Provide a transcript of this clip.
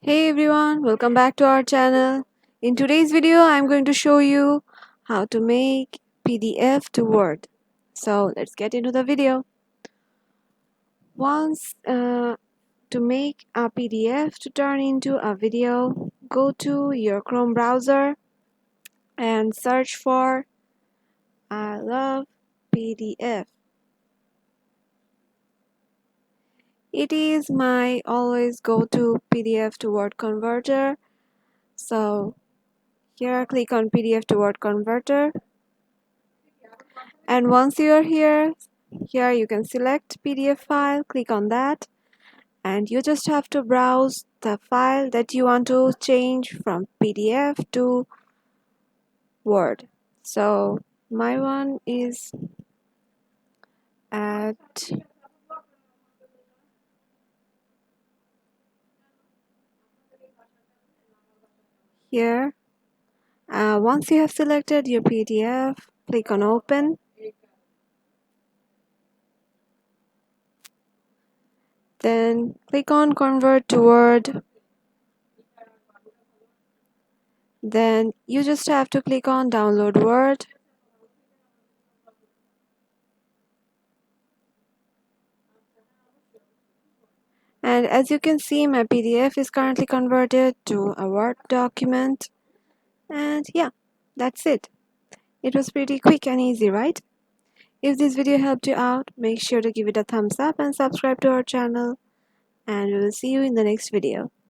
Hey everyone, welcome back to our channel. In today's video, I'm going to show you how to make PDF to Word. So let's get into the video. Once to make a PDF to turn into a video, go to your Chrome browser and search for I love PDF. It is my always go-to PDF to Word converter. So here click on PDF to Word converter. And once you are here you can select PDF file, click on that, and you just have to browse the file that you want to change from PDF to Word. So my one is at here. Once you have selected your PDF, click on open. Then click on convert to Word. Then you just have to click on download Word. And as you can see, my PDF is currently converted to a Word document. And yeah, that's it. It was pretty quick and easy, right? If this video helped you out, make sure to give it a thumbs up and subscribe to our channel. And we will see you in the next video.